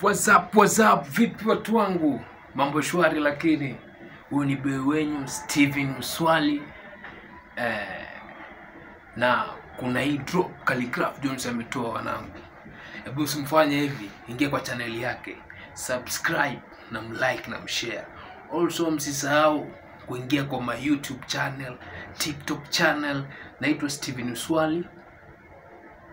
What's up, vipi watu wangu? Mambo shwari, lakini huyu ni boy wenyu Steven Muswali. Na kuna hii drop Khaligraph Jones ametoa wanangu. Hebu simfanye hivi, ingia kwa channel yake, subscribe na mlike na mshare. Also msisahau kuingia kwa my YouTube channel, TikTok channel, naitwa Steven Muswali.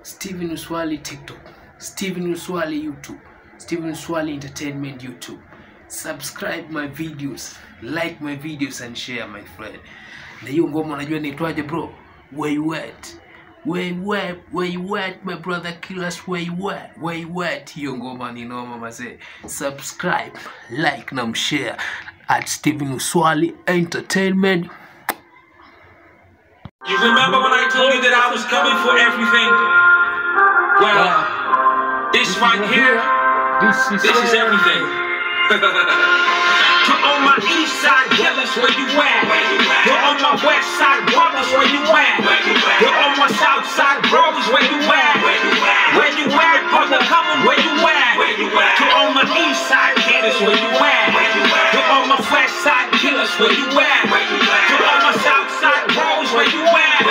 Steven Muswali TikTok, Steven Muswali YouTube, Steven Muswali Entertainment YouTube. Subscribe my videos, like my videos and share my friend. Na hiyo ngoma unajua inaitwaje bro? Where you at? Where you at my brother killers? Where you at? Hiyo ngoma ni noma mazee. Subscribe, like na mshare at Steven Muswali Entertainment. You remember when I told you that I was coming for everything? Well, this right here, this is everything. To all my east side killers, where you at? To all my west side brothers, where you at? To all my south side brothers, where you at? Where you at, brother, come on, where you at? To all my east side killers, where you at? To all my west side killers, where you at? To all my south side brothers, where you at?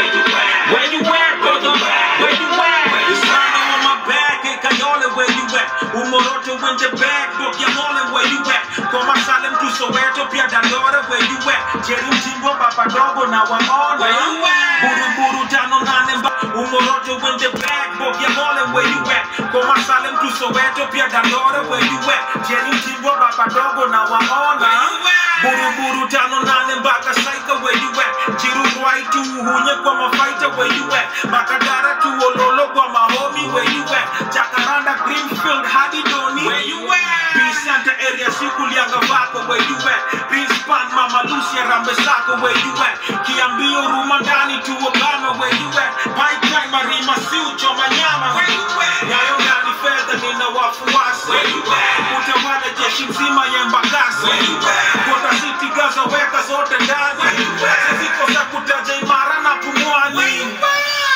Where you at, brother? Where you at? It's turning on my back, and Kayole, where you at? Umoroto in the back, book your morning, where you at? Koma Salem to Soweto, Pia Dandora, where you at? Jerry Timbo, Papa Dogo, now I'm on, where you at? Buru Buru Tano Nanemba, Umoroto in the back, book your morning, where you at? Koma Salem to Soweto, Pia Dandora, where you at? Jerry Timbo, Papa Dogo, now I'm on, where you at? Buru Buru Tano Nanemba, Kasaika, where you at? Jiru White to Hunya, Koma Fighter, where you at? Makadara to Ololo, Koma Homie, where you at? Jacaranda, Greenfield, Hadi Doni, where you at? Be Santa area, Sikulianga Vako, where you at? Prince Pan, Mama Lucia, Rambesako, where you at? Kiambio, Rumandani to Obama, where you at? Pipe Time, Marima, Siucho, Manyama, where you at? Yayongani Feda, Nina Wafuasi, where you at? Utawala Jeshi Mzima, Yembakasi, where you at? Kota City, Gaza, Weka, Zote Ndani, where you at? Ziko za kutaja imara na Pumwani,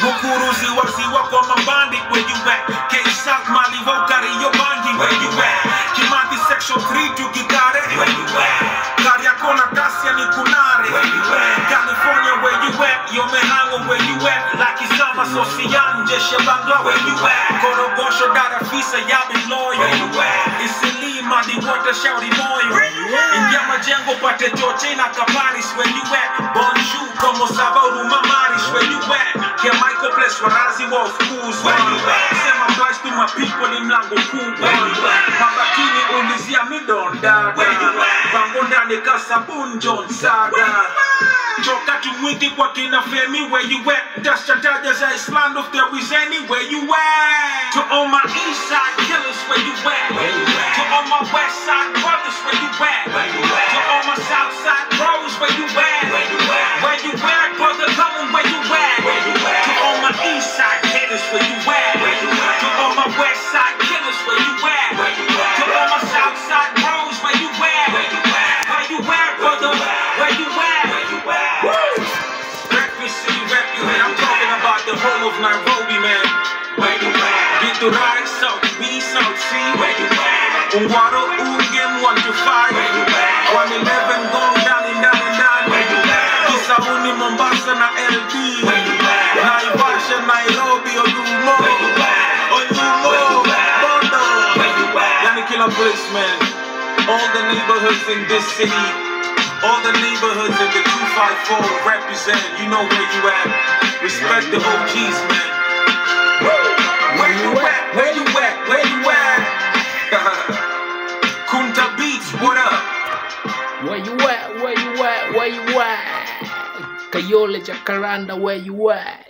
Mukuruzi waziwa kwa mabandi, where you at? K-South, Mali, Vokari, Yobangi, where you at? Kimati Section 3 to Gigare, where you at? Kariakona, Dacia, Nikunare, where you at? California, where you at? Yomehango, where you at? Laki Sama, Sosian, Jesha Bangla, where you at? Korogosho, Dara Fisa, Yabi Lawyer, where you at? Isili, Madi, Water, Shauri Moyo, where you at? Ingiama Jengo, Pate George, na Kaparis, where you at? Bonjour, Como Sava, Rumamaris, where you at? Kia Michael Place, Warazi, Wolf, Kuz, where you at? Send my flies to my people in Mlango, Kuz, where you at? Mabakini, Ulizia, Midon, Dada, where you at? Bangondani, Kasabun, John, Saga. Choka Tumwiti, kwa kina Femi, where you at? Dasha Dajas, Island of there is any, where you at? To all my east side killers, where you at? To all my west side brothers, where you at? To all my south side bros, where you at? Where you at, brother, come on, where you at? To all my east side haters, where you at? To all my west side killers, where you at? To all my south side bros, where you at? Where you at, brother? Where you at? Rap your city, rap your head. I'm talking about the whole of Nairobi, man. Where you at? Get the right, South B, South C. Where you at? Ungwaro, Ugem, 1 to 5. Where you at? 111, going down and down and down. Where you at? Kisabuni, Mombasa, na LD. Where you at? Naivasha, Nairobi, Olumo. Where you at? Olumo, Bondo. Where you at? Yani kila place, man. All the neighborhoods in this city, all the neighborhoods in the 254 represent. You know where you at. Respect the OGs, man. Where you at? Where you at? Where you at? Kunta Beats, what up? Where you at? Where you at? Where you at? Kayole Jacaranda, where you at?